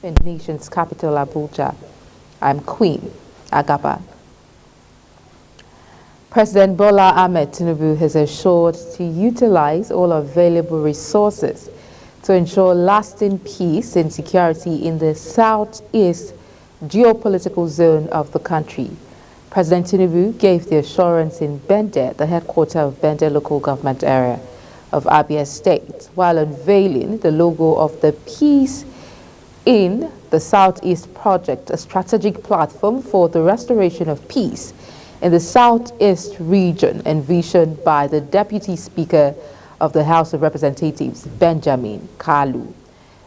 in the nation's capital, Abuja. I'm Queen Agaba. President Bola Ahmed Tinubu has assured to utilize all available resources to ensure lasting peace and security in the southeast geopolitical zone of the country. President Tinubu gave the assurance in Bende, the headquarters of Bende local government area of Abia State, while unveiling the logo of the Peace in the Southeast Project, a strategic platform for the restoration of peace in the Southeast region envisioned by the Deputy Speaker of the House of Representatives, Benjamin Kalu.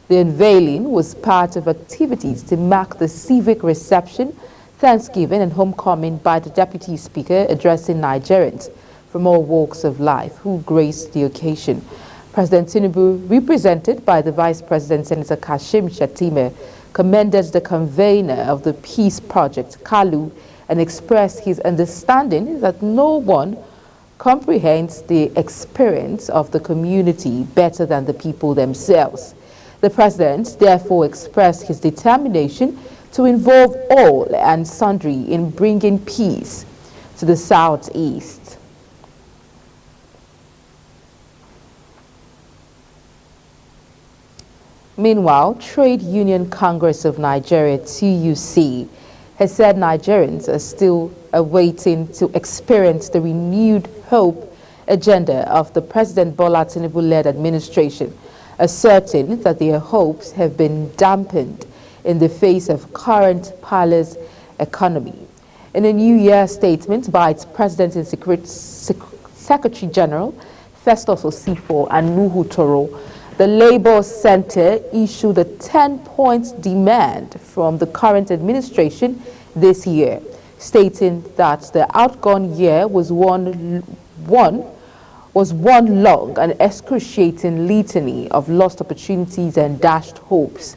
The unveiling was part of activities to mark the civic reception, Thanksgiving and homecoming by the Deputy Speaker addressing Nigerians from all walks of life who graced the occasion. President Tinubu, represented by the Vice President Senator Kashim Shettima, commended the convener of the Peace Project, Kalu, and expressed his understanding that no one comprehends the experience of the community better than the people themselves. The President therefore expressed his determination to involve all and sundry in bringing peace to the Southeast. Meanwhile, Trade Union Congress of Nigeria, TUC, has said Nigerians are still awaiting to experience the renewed hope agenda of the President Bola Tinubu-led administration, asserting that their hopes have been dampened in the face of current parlous economy. In a New Year statement by its President and Secretary General, Festus Osifo and Nuhu Toro, the Labour Center issued a 10-point demand from the current administration this year, stating that the outgone year was one long and excruciating litany of lost opportunities and dashed hopes.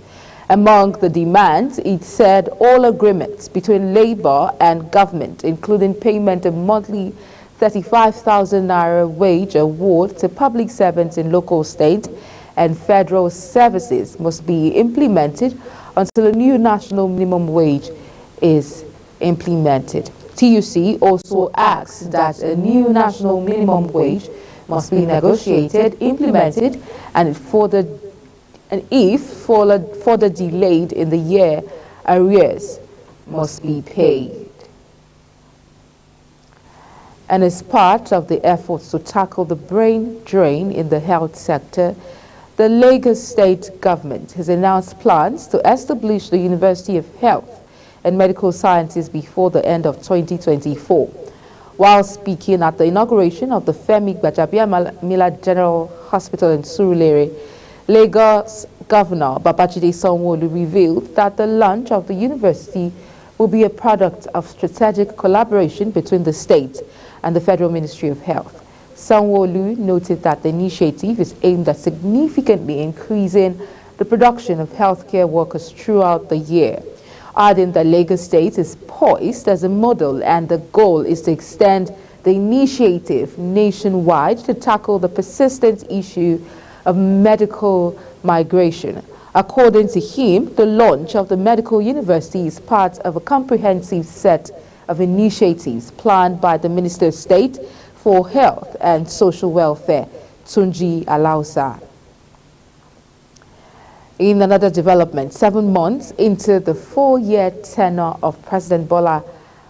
Among the demands, it said all agreements between Labour and government, including payment of monthly 35,000 naira wage award to public servants in local, state, and federal services, must be implemented until a new national minimum wage is implemented. TUC also asks that a new national minimum wage must be negotiated, implemented, and if further delayed in the year, arrears must be paid. And as part of the efforts to tackle the brain drain in the health sector, the Lagos State government has announced plans to establish the University of Health and Medical Sciences before the end of 2024. While speaking at the inauguration of the Femi Gbajabiamila General Hospital in Surulere, Lagos Governor Babajide Sanwo-Olu revealed that the launch of the university will be a product of strategic collaboration between the state and the Federal Ministry of Health. Sanwo-Olu noted that the initiative is aimed at significantly increasing the production of healthcare workers throughout the year, adding that Lagos State is poised as a model and the goal is to extend the initiative nationwide to tackle the persistent issue of medical migration. According to him, the launch of the medical university is part of a comprehensive set of initiatives planned by the Minister of State for Health and Social Welfare, Tunji Alausa. In another development, 7 months into the 4-year tenure of President Bola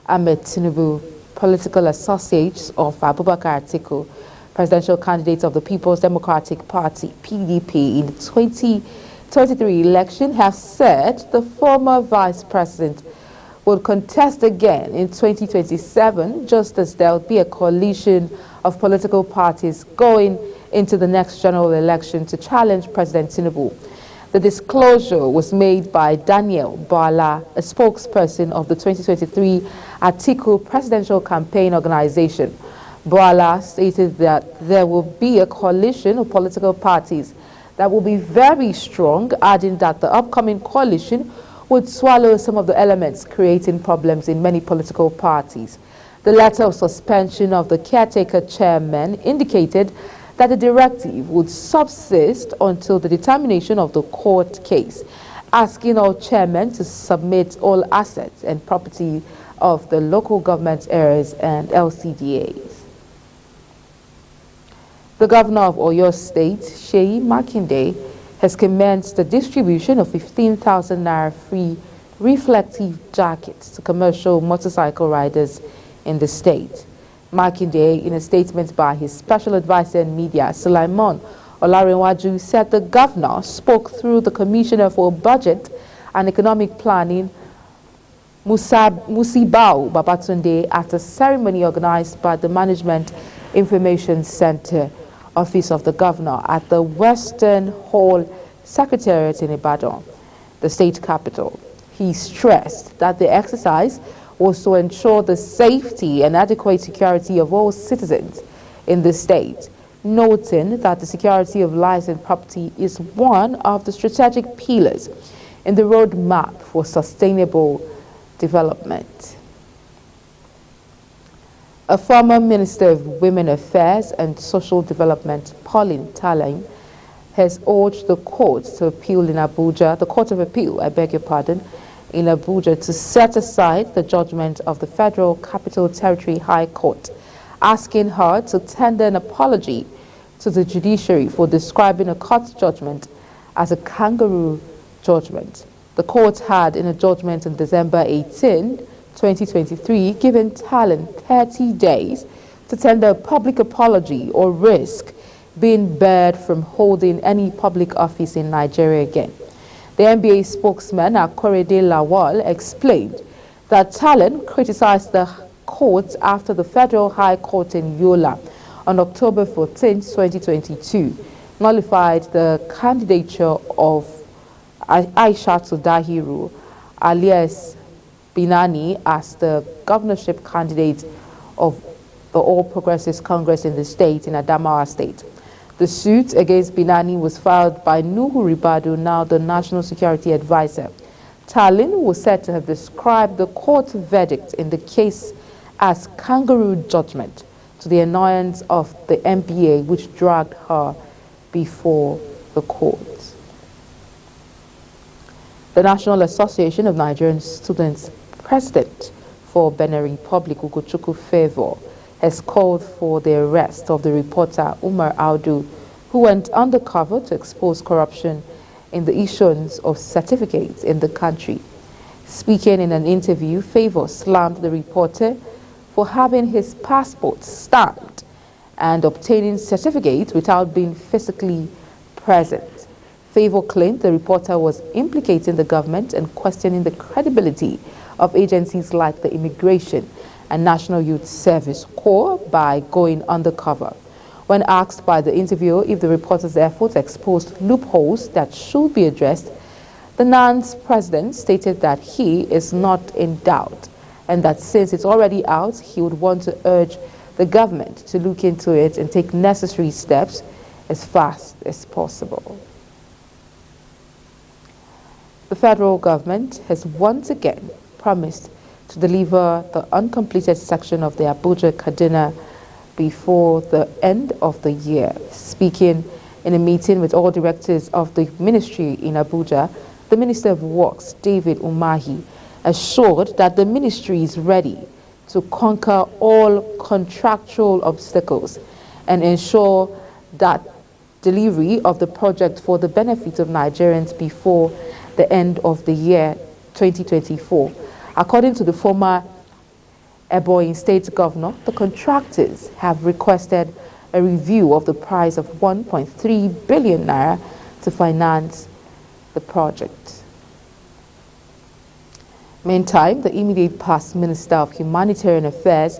Ahmed Tinubu, political associates of Abubakar Atiku, presidential candidate of the People's Democratic Party, PDP, in the 2023 election, have said the former vice president will contest again in 2027, just as there will be a coalition of political parties going into the next general election to challenge President Tinubu. The disclosure was made by Daniel Bala, a spokesperson of the 2023 Atiku Presidential Campaign Organization. Bala stated that there will be a coalition of political parties that will be very strong, adding that the upcoming coalition would swallow some of the elements creating problems in many political parties. The letter of suspension of the caretaker chairman indicated that the directive would subsist until the determination of the court case, asking all chairmen to submit all assets and property of the local government areas and LCDAs. The governor of Oyo State, Seyi Makinde, has commenced the distribution of 15,000 naira free reflective jackets to commercial motorcycle riders in the state. Makinde, in a statement by his special advisor in media, Sulaiman Olarinwaju, said the governor spoke through the Commissioner for Budget and Economic Planning, Musibau Babatunde, at a ceremony organized by the Management Information Center Office of the Governor at the Western Hall Secretariat in Ibadan, the state capital. He stressed that the exercise was to ensure the safety and adequate security of all citizens in the state, noting that the security of lives and property is one of the strategic pillars in the roadmap for sustainable development. A former Minister of Women Affairs and Social Development, Pauline Tallen, has urged the court to appeal in Abuja, the Court of Appeal, I beg your pardon, in Abuja, to set aside the judgment of the Federal Capital Territory High Court, asking her to tender an apology to the judiciary for describing a court judgment as a kangaroo judgment. The court had, in a judgment on December 18, 2023, given Tallen 30 days to tender a public apology or risk being barred from holding any public office in Nigeria again. The NBA spokesman, Akorede Lawal, explained that Tallen criticized the court after the Federal High Court in Yola on October 14, 2022, nullified the candidature of Aishatu Dahiru, alias Binani, as the governorship candidate of the All Progressives Congress in the state, in Adamawa State. The suit against Binani was filed by Nuhu Ribadu, now the National Security Advisor. Tallen was said to have described the court verdict in the case as kangaroo judgment, to the annoyance of the NBA, which dragged her before the court. The National Association of Nigerian Students President for Benin Republic, Ugochukwu Favor, has called for the arrest of the reporter Umar Audu, who went undercover to expose corruption in the issuance of certificates in the country. Speaking in an interview, Favor slammed the reporter for having his passport stamped and obtaining certificates without being physically present. Favor claimed the reporter was implicating the government and questioning the credibility of agencies like the Immigration and National Youth Service Corps by going undercover. When asked by the interviewer if the reporter's efforts exposed loopholes that should be addressed, the NAN's president stated that he is not in doubt and that since it's already out, he would want to urge the government to look into it and take necessary steps as fast as possible. The federal government has once again promised to deliver the uncompleted section of the Abuja-Kaduna before the end of the year. Speaking in a meeting with all directors of the ministry in Abuja, the Minister of Works, David Umahi, assured that the ministry is ready to conquer all contractual obstacles and ensure that delivery of the project for the benefit of Nigerians before the end of the year 2024. According to the former Ebonyi State Governor, the contractors have requested a review of the price of 1.3 billion naira to finance the project. Meantime, the immediate past Minister of Humanitarian Affairs,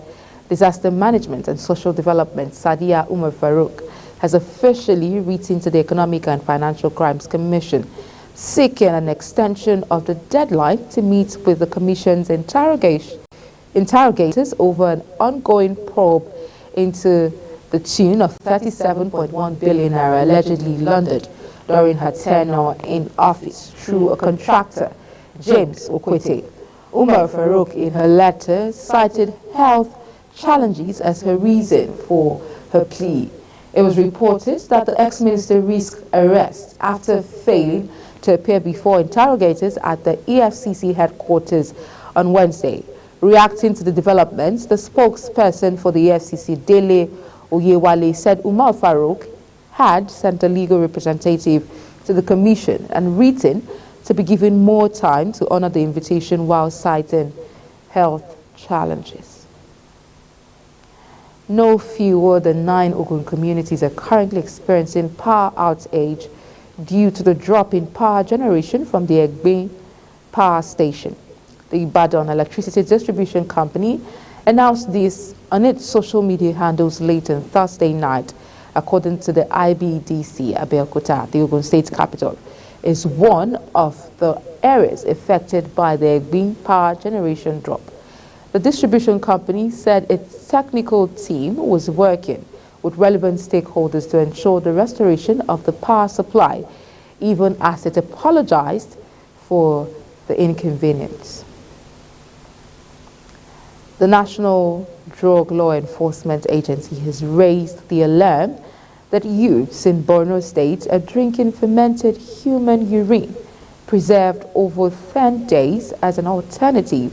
Disaster Management and Social Development, Sadiya Umar Farouk, has officially written to the Economic and Financial Crimes Commission, seeking an extension of the deadline to meet with the Commission's interrogators over an ongoing probe into the tune of 37.1 billion naira allegedly laundered during her tenure in office through a contractor, James Okwete. Umar Farouk, in her letter, cited health challenges as her reason for her plea. It was reported that the ex-minister risked arrest after failing to appear before interrogators at the EFCC headquarters on Wednesday. Reacting to the developments, the spokesperson for the EFCC, Dele Oyewale, said Umar Farouk had sent a legal representative to the commission and written to be given more time to honor the invitation while citing health challenges. No fewer than 9 Ogun communities are currently experiencing power outage due to the drop in power generation from the Egbe power station. The Ibadan Electricity Distribution Company announced this on its social media handles late on Thursday night. According to the IBDC, Abeokuta, the Ogun State capital, is one of the areas affected by the Egbe power generation drop. The distribution company said its technical team was working with relevant stakeholders to ensure the restoration of the power supply, even as it apologized for the inconvenience. The National Drug Law Enforcement Agency has raised the alarm that youths in Borno State are drinking fermented human urine preserved over 10 days as an alternative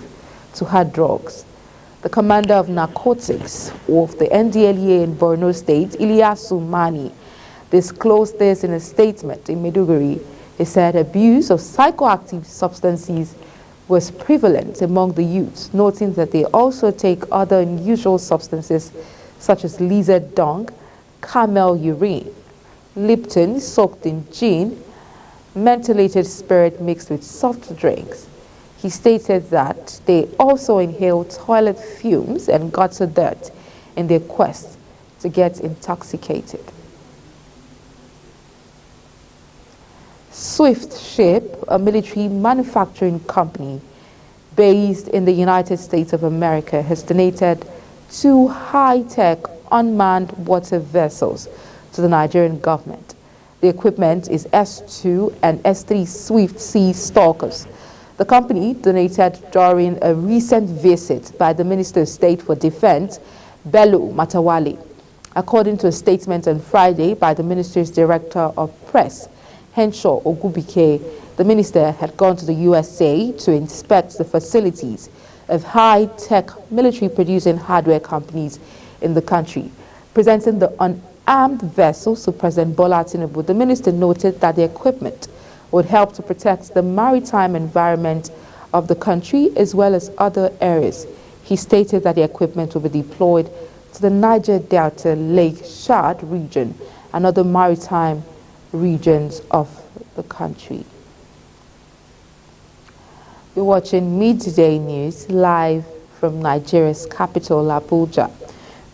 to hard drugs. The commander of narcotics of the NDLEA in Borno State, Ilyasu Mani, disclosed this in a statement in Maiduguri. He said abuse of psychoactive substances was prevalent among the youths, noting that they also take other unusual substances such as lizard dung, camel urine, Lipton soaked in gin, mentholated spirit mixed with soft drinks. He stated that they also inhale toilet fumes and gutter dirt in their quest to get intoxicated. Swift Ship, a military manufacturing company based in the United States of America, has donated 2 high-tech unmanned water vessels to the Nigerian government. The equipment is S2 and S3 Swift Sea Stalkers. The company donated during a recent visit by the Minister of State for Defense, Bello Matawale. According to a statement on Friday by the Ministry's Director of Press, Henshaw Ogubike, the minister had gone to the USA to inspect the facilities of high-tech military-producing hardware companies in the country. Presenting the unarmed vessels to President Bola Tinubu, the minister noted that the equipment would help to protect the maritime environment of the country as well as other areas. He stated that the equipment will be deployed to the Niger Delta Lake Chad region and other maritime regions of the country. You're watching Midday News live from Nigeria's capital, Abuja.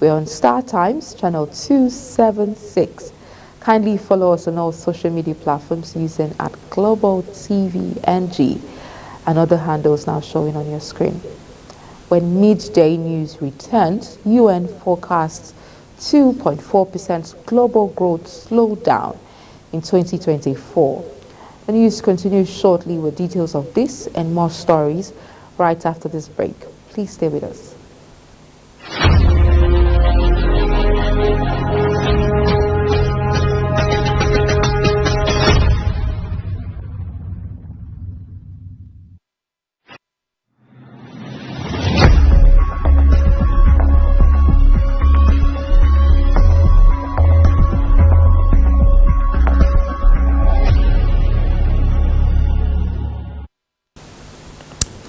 We're on Star Times, channel 276. Kindly follow us on all social media platforms using @Global TV NG and other handles now showing on your screen. When Midday News returns, UN forecasts 2.4% global growth slowdown in 2024. The news continues shortly with details of this and more stories right after this break. Please stay with us.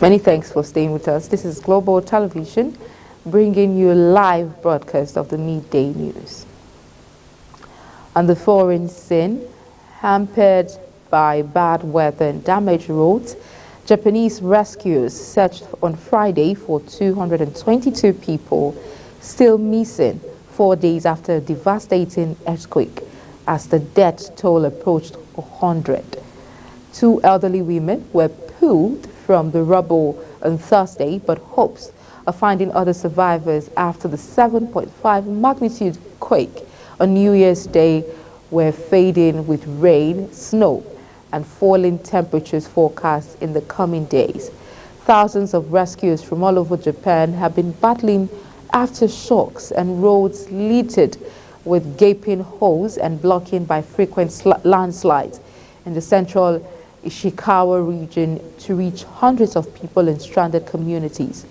Many thanks for staying with us. This is Global Television, bringing you a live broadcast of the Midday News. On the foreign scene, hampered by bad weather and damaged roads, Japanese rescuers searched on Friday for 222 people still missing 4 days after a devastating earthquake as the death toll approached 100. 2 elderly women were pulled from the rubble on Thursday, but hopes of finding other survivors after the 7.5 magnitude quake on New Year's Day were fading with rain, snow, and falling temperatures forecast in the coming days. Thousands of rescuers from all over Japan have been battling aftershocks and roads littered with gaping holes and blocking by frequent landslides in the central Ishikawa region to reach hundreds of people in stranded communities.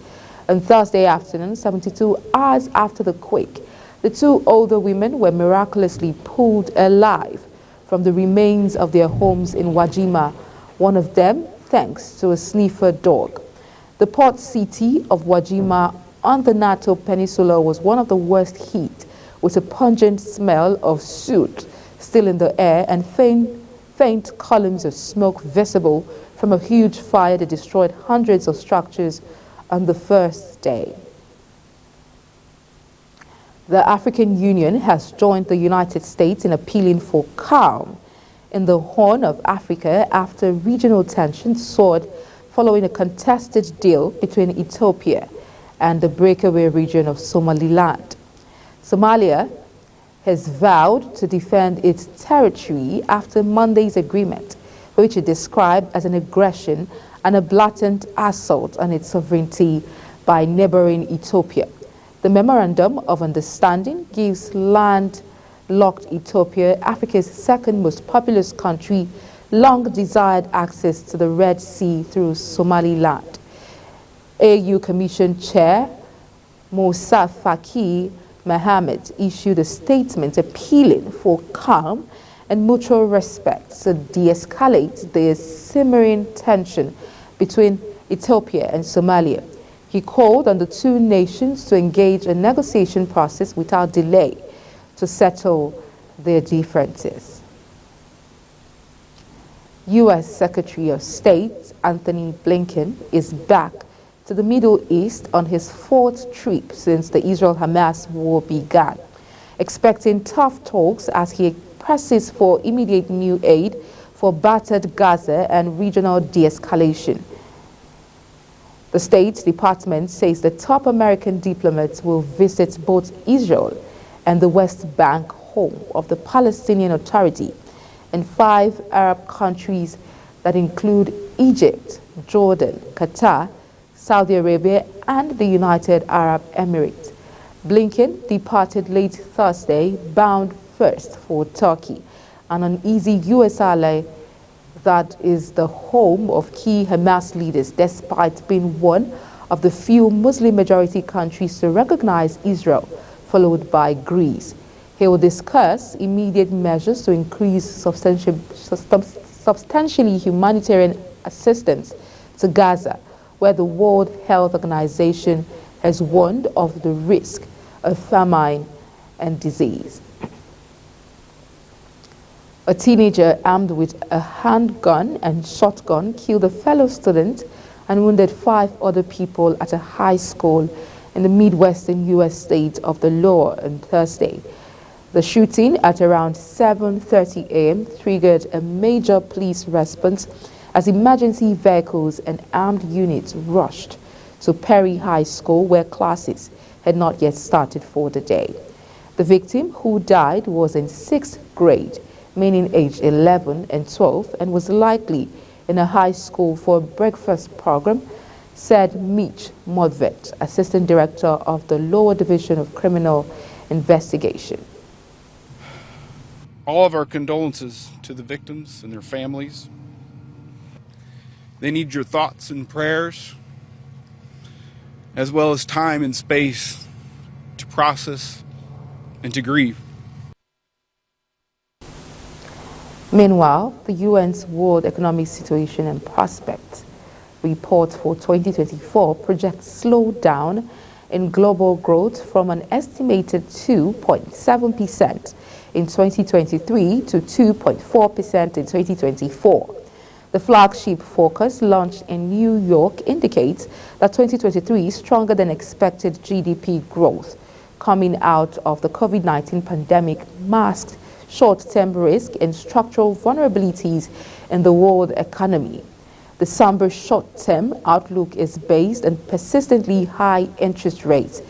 On Thursday afternoon, 72 hours after the quake, the two older women were miraculously pulled alive from the remains of their homes in Wajima, one of them thanks to a sniffer dog. The port city of Wajima on the Nato Peninsula was one of the worst hit, with a pungent smell of soot still in the air and faint columns of smoke visible from a huge fire that destroyed hundreds of structures on the first day. The African Union has joined the United States in appealing for calm in the Horn of Africa after regional tensions soared following a contested deal between Ethiopia and the breakaway region of Somaliland. Somalia has vowed to defend its territory after Monday's agreement, which it described as an aggression and a blatant assault on its sovereignty by neighboring Ethiopia. The Memorandum of Understanding gives landlocked Ethiopia, Africa's second most populous country, long-desired access to the Red Sea through Somaliland. AU Commission Chair Moussa Faki Mohammed issued a statement appealing for calm and mutual respect to de-escalate the simmering tension between Ethiopia and Somalia. He called on the two nations to engage a negotiation process without delay to settle their differences. U.S. Secretary of State Antony Blinken is back to the Middle East on his fourth trip since the Israel-Hamas war began, expecting tough talks as he presses for immediate new aid for battered Gaza and regional de-escalation. The State Department says the top American diplomats will visit both Israel and the West Bank, home of the Palestinian Authority, and 5 Arab countries that include Egypt, Jordan, Qatar, Saudi Arabia, and the United Arab Emirates. Blinken departed late Thursday, bound first for Turkey, an uneasy U.S. ally that is the home of key Hamas leaders, despite being one of the few Muslim-majority countries to recognize Israel, followed by Greece. He will discuss immediate measures to increase substantially humanitarian assistance to Gaza, where the World Health Organization has warned of the risk of famine and disease. A teenager armed with a handgun and shotgun killed a fellow student and wounded 5 other people at a high school in the Midwestern U.S. state of the Lower on Thursday. The shooting at around 7:30 a.m. triggered a major police response as emergency vehicles and armed units rushed to Perry High School, where classes had not yet started for the day. The victim, who died, was in 6th grade, meaning aged 11 and 12, and was likely in a high school for a breakfast program, said Mitch Modvet, Assistant Director of the Lower Division of Criminal Investigation. All of our condolences to the victims and their families. They need your thoughts and prayers, as well as time and space to process and to grieve. Meanwhile, the UN's World Economic Situation and Prospects report for 2024 projects slowdown in global growth from an estimated 2.7% in 2023 to 2.4% in 2024. The flagship forecast launched in New York indicates that 2023 is stronger than expected GDP growth coming out of the COVID-19 pandemic masked short-term risk and structural vulnerabilities in the world economy. The somber short-term outlook is based on persistently high interest rates,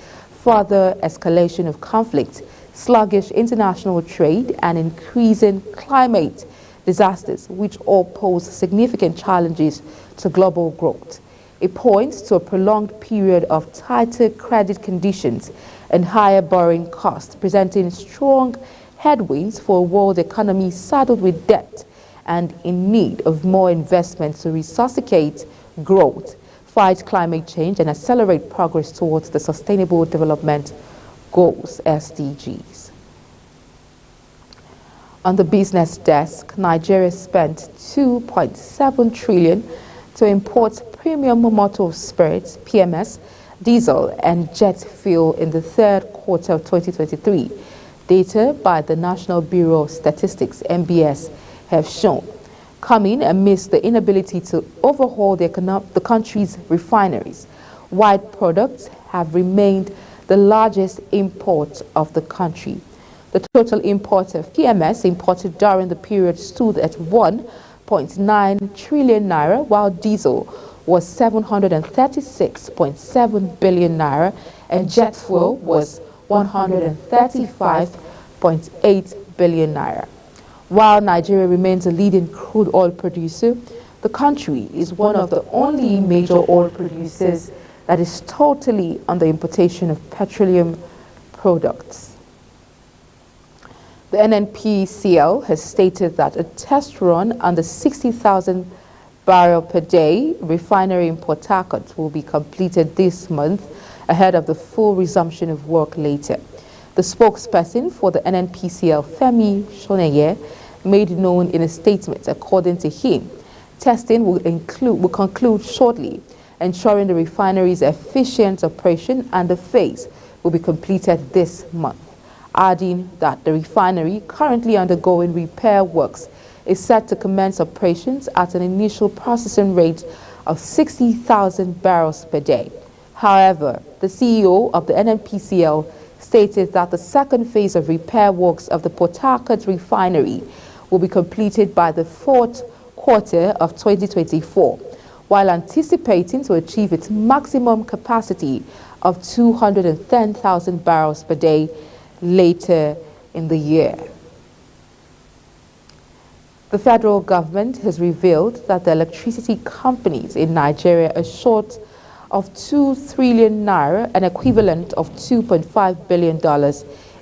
further escalation of conflict, sluggish international trade, and increasing climate disasters, which all pose significant challenges to global growth. It points to a prolonged period of tighter credit conditions and higher borrowing costs, presenting strong headwinds for a world economy saddled with debt and in need of more investment to resuscitate growth, fight climate change, and accelerate progress towards the Sustainable Development Goals, SDGs. On the business desk, Nigeria spent 2.7 trillion to import premium motor spirits, PMS, diesel, and jet fuel in the third quarter of 2023. Data by the National Bureau of Statistics, NBS, have shown, coming amidst the inability to overhaul the country's refineries. White products have remained the largest import of the country. The total import of PMS imported during the period stood at 1.9 trillion naira, while diesel was 736.7 billion naira and jet fuel was 135.8 billion naira. While Nigeria remains a leading crude oil producer, the country is one of the only major oil producers that is totally on the importation of petroleum products. The NNPCL has stated that a test run on the 60,000 barrel per day refinery in Port Harcourt will be completed this month ahead of the full resumption of work later. The spokesperson for the NNPCL, Femi Shoneye, made known in a statement, according to him, testing will conclude shortly, ensuring the refinery's efficient operation and the phase will be completed this month, adding that the refinery, currently undergoing repair works, is set to commence operations at an initial processing rate of 60,000 barrels per day. However, the CEO of the NNPCL stated that the second phase of repair works of the Port Harcourt refinery will be completed by the fourth quarter of 2024, while anticipating to achieve its maximum capacity of 210,000 barrels per day later in the year. The federal government has revealed that the electricity companies in Nigeria are short of 2 trillion naira, an equivalent of $2.5 billion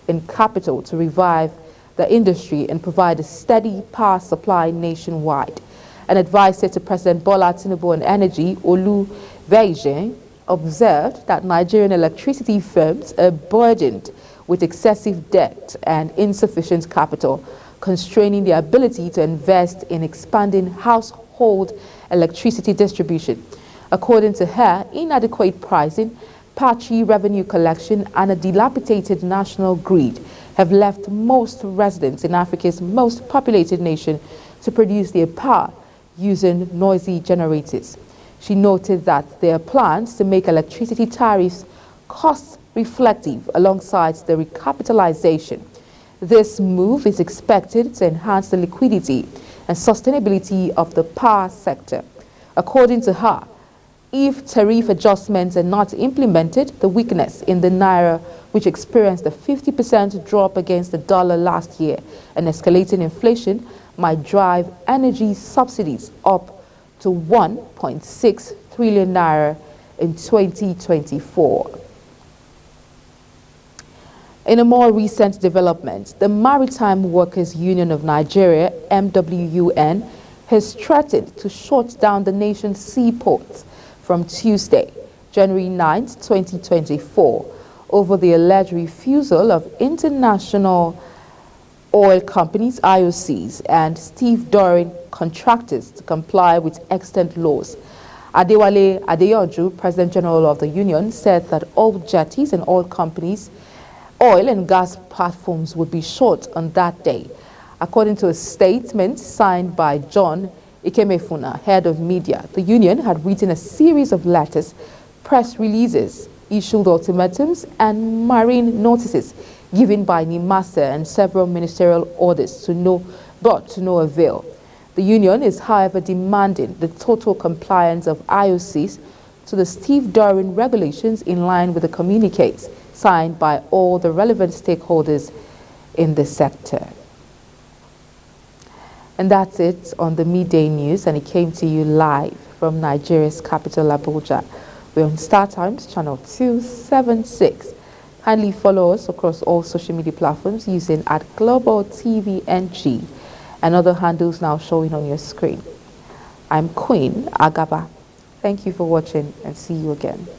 in capital to revive the industry and provide a steady power supply nationwide. An advisor to President Bola Tinubu on Energy, Olu Veije, observed that Nigerian electricity firms are burdened with excessive debt and insufficient capital, constraining their ability to invest in expanding household electricity distribution. According to her, inadequate pricing, patchy revenue collection, and a dilapidated national grid have left most residents in Africa's most populated nation to produce their power using noisy generators. She noted that there are plans to make electricity tariffs cost reflective alongside the recapitalization. This move is expected to enhance the liquidity and sustainability of the power sector. According to her, if tariff adjustments are not implemented, the weakness in the naira, which experienced a 50% drop against the dollar last year, and escalating inflation might drive energy subsidies up to 1.6 trillion naira in 2024. In a more recent development, the Maritime Workers Union of Nigeria, MWUN, has threatened to shut down the nation's seaports from Tuesday, January 9, 2024, over the alleged refusal of international oil companies, IOCs, and stevedoring contractors to comply with extant laws. Adewale Adeyanju, President General of the Union, said that all jetties and oil companies, oil and gas platforms would be shut on that day. According to a statement signed by John Ikemefuna, head of media, the union had written a series of letters, press releases, issued ultimatums, and marine notices given by NIMASA and several ministerial orders to no avail. The union is, however, demanding the total compliance of IOCs to the stevedoring regulations in line with the communiques signed by all the relevant stakeholders in the sector. And that's it on the midday news, and it came to you live from Nigeria's capital, Abuja. We're on StarTimes channel 276. Kindly follow us across all social media platforms using @GlobalTVNG and other handles now showing on your screen. I'm Queen Agaba. Thank you for watching and see you again.